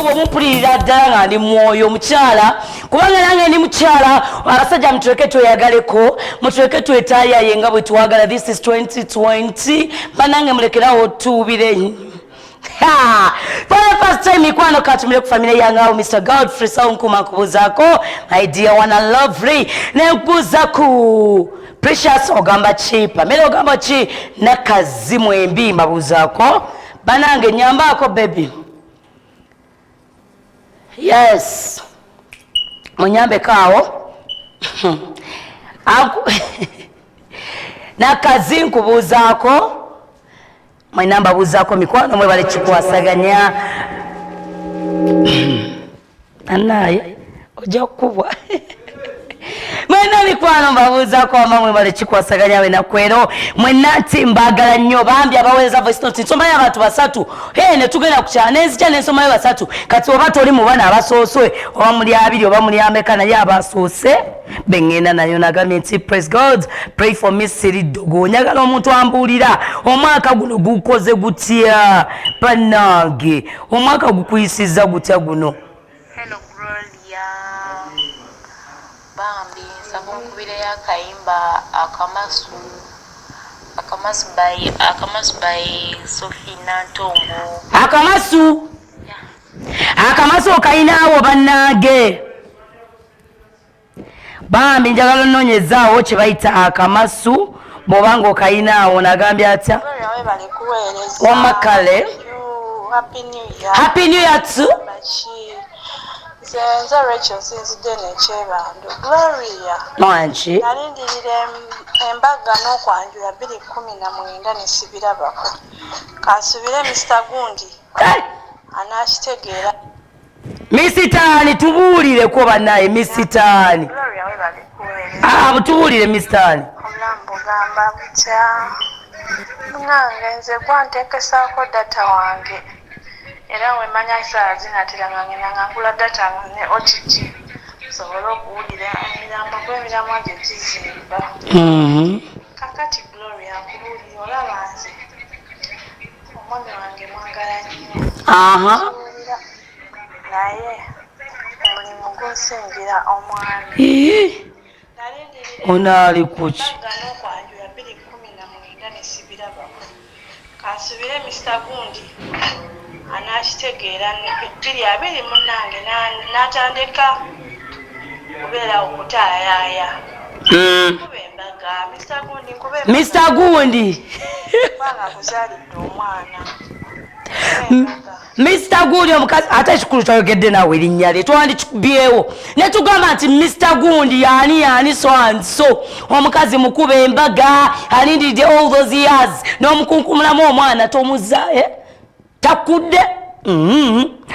bw'omupulirira ddala nga ndi mwoyo mukyala kubanga nange ndi mukyala abasajja mutuleke tweyagaleko mutuleke twetaayaye nga bwe twagala. This is 2020 banange mulekerawo tuubire for the first time ikwano katumire ku family yange awo Mr. Godfrey Saunkuma kubuzaako my dear one and lovely nekubuza ku Precious ogamba chipa mele ogamba chi nakazimu embi mbabuzaako banange nyambako baby. Yes munyambe kawo nakazi nkubuzaako mwenamba buzaako mikwano mwe bale kikwasaganya anaye ojja kukubwa mwena mikwano mbabuzaako wamamwe bale kikwasaganya we nakwero mwenati mbagala nnyo bambi abaweza voice note nsomayo abantu basatu ne tugenda kukyala nenzikya nensomayo basatu kati oba toli mu bana abasooswe oba muli abiri oba muli ameka naye abasoose bengenda nayo nagambye nti praise God pray for me Siridogo njagala omuntu ambuulira omwaka guno gukoze gutya bannange omwaka gukuyisiza gutya guno. Hello Gloria bambi nsaba onkubire y'akayimba akamasu by Sophie Nantongo. Akamasu okayinaawo bannange bambi njagala nnoonyezaawo kye bayita akamasu bw'obanga okayinaawo nagambye atya omakale happy new year too. Nze Rachel sinzidde n'ekyebandu Gloria mwanki nalindirira embaga n'okwanjula 2019 nesibirabako kansubire Mr. Gundi anakitegeera misitaani tubuulireko bannaye misitaani Gloria webale kuweereza butubuulire misitaani obulamu bugamba butya munange nze gwanteekesaako data wange era wemanya essaawa zinatera nga ngenda nga ngula data ne OTT nsobole okuwulira emirambo gw'emiramwa gye gizimba. Kakati Gloria nkubuulira olaba nze omwami wange mwagala nnyo naye omulimu gunsingira omwami onaali kuki n'okwanjula 2019 nesibirabako kansubire Mr. Gundi anakitegeera 2020 munnange n'atandika kubeera okutaayaaya kuba embaga Mr. Gundi kubanga kuzaalidde omwana Mr. Gundi omukazi ate ekikulu kyayogedde naawe erinnya lye twandikikubyewo ne tugamba nti Mr. Gundi yaani so and so omukazi mukuba embaga alindiridde all those years n'omukunkumulamu omwana tomuzza takudde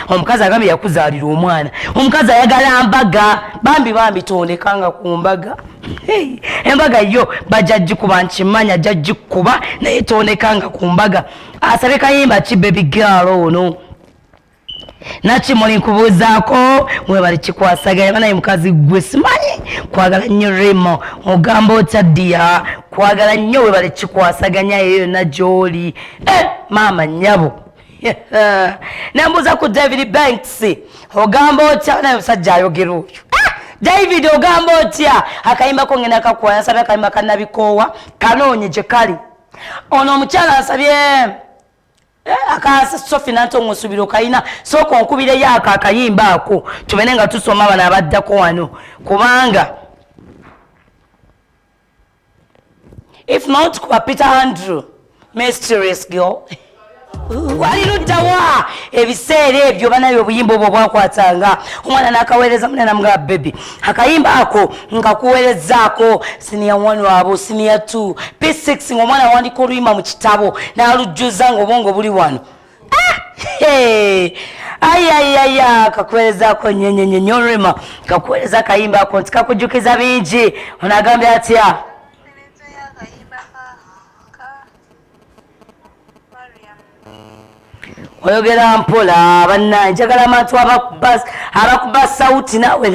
omukazi agambye yakuzaalira omwana omukazi ayagala mbaga bambi tondekanga ku mbaga embaga yo bajajjikuba nkimanya jajjikuba naye tondekanga ku mbaga asabe kayimba ki baby girl ono nakimuli nkubuuzaako mwebali kikwasaganya banaye mukazi gwe simanyi kwagala nnyo remo ogamba otaddiya kwagala nnyo webali kikwasaganya eyo yonna gy'oli maama nnyabo nembuuza ku David Banks ogamba otya naye musajja ayogera oyo David ogamba otya akayimbako ngenda kakwaya nsabye akayimba kannabikoowa kanoonye gye kali ono omukyala asabye akasa Sophie Nantongo nsubira okayina sooka onkubireyo ako akayimba ako tubene nga tusoma bano abaddako wano kubanga if not kuba Peter Andrew mysterious girl waliruddawa ebiseera ebyo banayo obuyimba obwo bwakwatanga omwana n'akaweereza munena mga baby akayimba ako nga kuweerezaako siniya 1 wabo siniya 2 P6 ng'omwana awandika oluyimba mu kitabo n'alujjuza ng'obwongo buli wano ayayaya kakuweerezaako nyenyenyenyorema kakuweereza akayimba ako nti kakujjukiza bingi onagambye atya oyogera mpola bannange njagala abantu abakuba sawuti naawe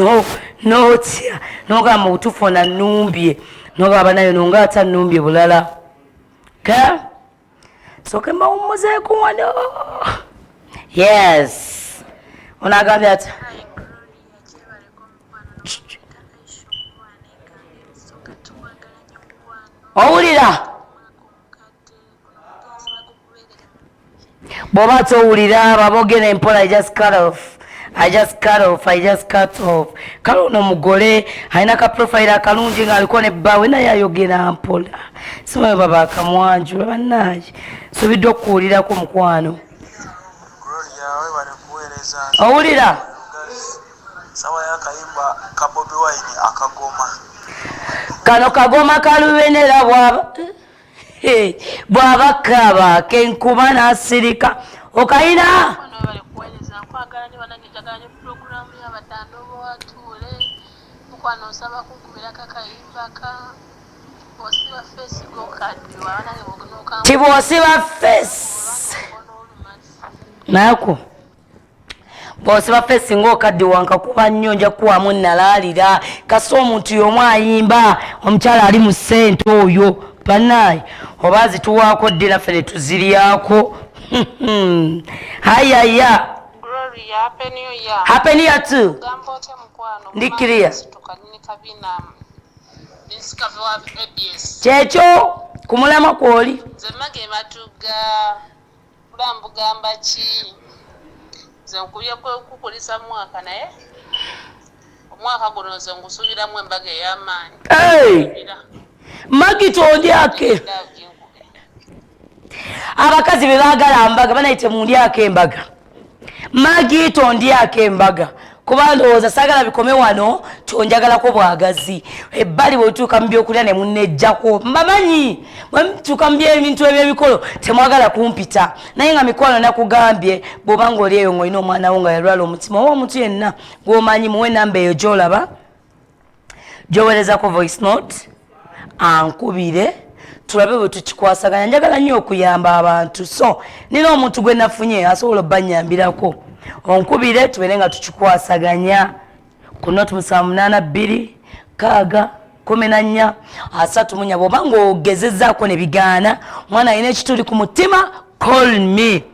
notya nogamba butuufu nanumbye nogamba nayo nonga atanumbye bulala ka soke mawumuzeeko wano yes Onagambye ati owulira bw'oba towulira babogera empola I just cut off kale ono mugole alina ka profile akalungi ng'aliko ne bbawe naye ayogera mpola simanyi baba akamwanjula bannaye nsubiddwa okuwulirako mukwano owulira sawa yakayimba ka Bobi Wine akagoma kano kagoma kalubenera bw'aba kaba kenkuba n'asirika okayina tibwosiba fesi nako bwosiba fesi ng'okadde wanka kuba nnyo nja kuwamu nalaalira kasi omuntu y'omu ayimba omukyala ali mu ssente oyo banaye oba zituwaako ddira ffe ne tuziryako hayaya happy new year too ndikiriya kyekyo ku mulama kwoli zemage batuga kulambugamba ki zenkubye kukulisa mwaka naye omwaka guno nze ngusuubiramu embaga ey'amaanyi magito ndyake abakazi be baagala mbaga banayite mu ndyako embaga magito ndyako embaga kuba ndowooza saagala bikome wano kyonjagalako bwagazi ebbali bwetuuka mu byokulya ne munnejjako mbamanyi bwetuuka mu byebintu ebyebikolo temwagala kumpita naye nga mikwano nakugambye bw'oba ng'oli eyo ng'olina omwana wo nga yalwala omutima oba omuntu yenna gw'omanyi muwe namba eyo gy'olaba gy'owerezako voice note ankubire tulabe bwe tukikwasaganya njagala nnyo okuyamba abantu so nina omuntu gwe nafunye asobola obbanyambirako onkubire tubeere nga tukikwasaganya ku noti 782 bw'oba ng'ogezezzaako ne bigaana mwana alina ekituli ku mutima call me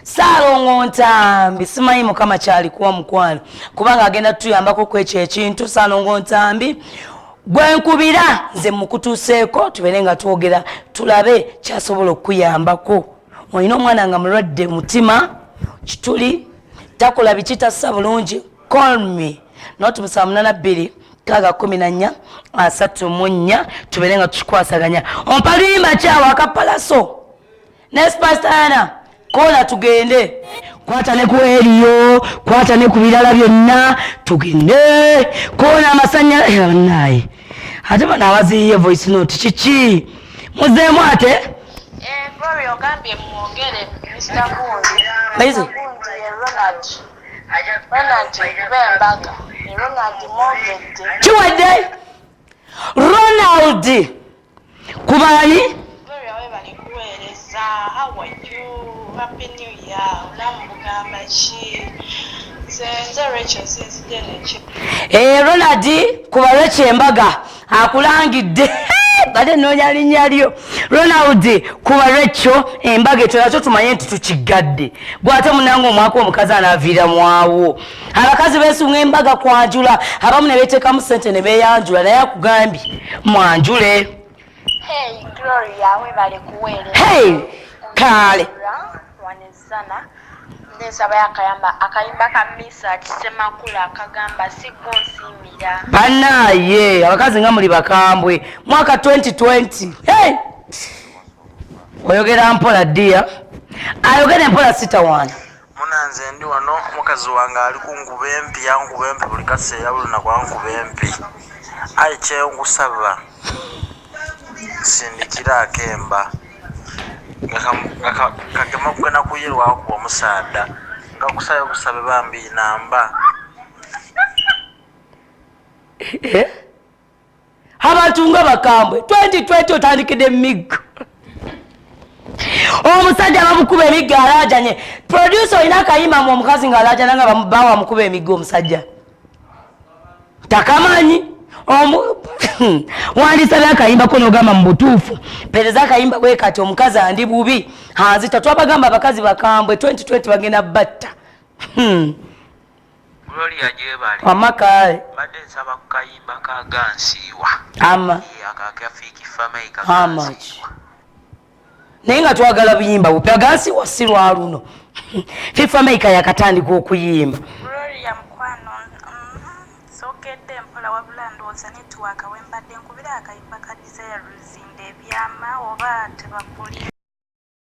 Salongo Ntambi simanyi mukama kyali kuwa mukwano kubanga agenda tutuyambako ku ekyo ekintu Salongo Ntambi gwenkubira nze mukutuuseeko tubeere nga twogera tulabe kyasobola okuyambako olina omwana nga mulwadde mutima kituli takola biki tassa bulungi call me noti 782 tubeere nga tukikwasaganya ompaluyimba kyawo akapalaso nespastana kola tugende kwata ne ku eriyo kwata ne ku birala byonna tugende kona amasanya naye ate bana abaziye voice note kiki muzeemu ate Glory ogambye mwogere Mr. Kundi Baizi Ronald bembaga Ronald mwogedde kiwadde Ronald kubani Glory awe bali kuweereza how are you happy new year namugamba ki nze Rachel sinzidde neki Ronald kubalwe kyembaga akulangidde bade noonya linnya lyo Ronald kubalwe kyo embaga etyo nakyo tumanye nti tukigadde bw'ate munange omwaka omukazi anaaviira mwawo abakazi beesunga embaga kwanjula abamu ne beeteekamu ssente ne beeyanjula naye akugambye mwanjule Hey, Gloria, we bali kuwele. Hey, kale. Wanezana. Ndesaba akayimba ka misa kisemakula akagamba sigo nsimira. Banaye, abakazi nga muli bakambwe. Mwaka 2020. Hey! Oyogera mpola dia. Ayogera mpola sita wana. Munanze ndi wano mukazi wange ali kunkuba empi yankuba empi buli kaseera bulina kwankuba empi. Ayi kyengusaba. Sindikira akemba kagema kwena kuyirwaku omusaada nga kusaba kusabe bambi namba abantu nga bakambwe 2020 otandikidde emiggo omusajja bamukuba emiggo alaajanye producer olina akayimba mu omukazi nga alaajana nga bawa mukuba emiggo omusajja takamanyi wandisabye akayimbako n'ogamba mu butuufu pereza akayimba bwe kati omukazi andi bubi hanzita twabagamba abakazi bakambwe 2020 bagenda batta Gloria Jebale. Amakae. Badde nsaba ku kayimba ka Gansiiwa. Ama. Akakafiki family ka Gansiiwa. Naye nga twagala buyimba bupya Gansiiwa si lwa luno. FIFA Maker yakatandika okuyimba. Gloria mukwano sokedde mpola wabula ndowooza network wembadde nkubira akayimba ka Desire Luzinde ebyama oba tebakuli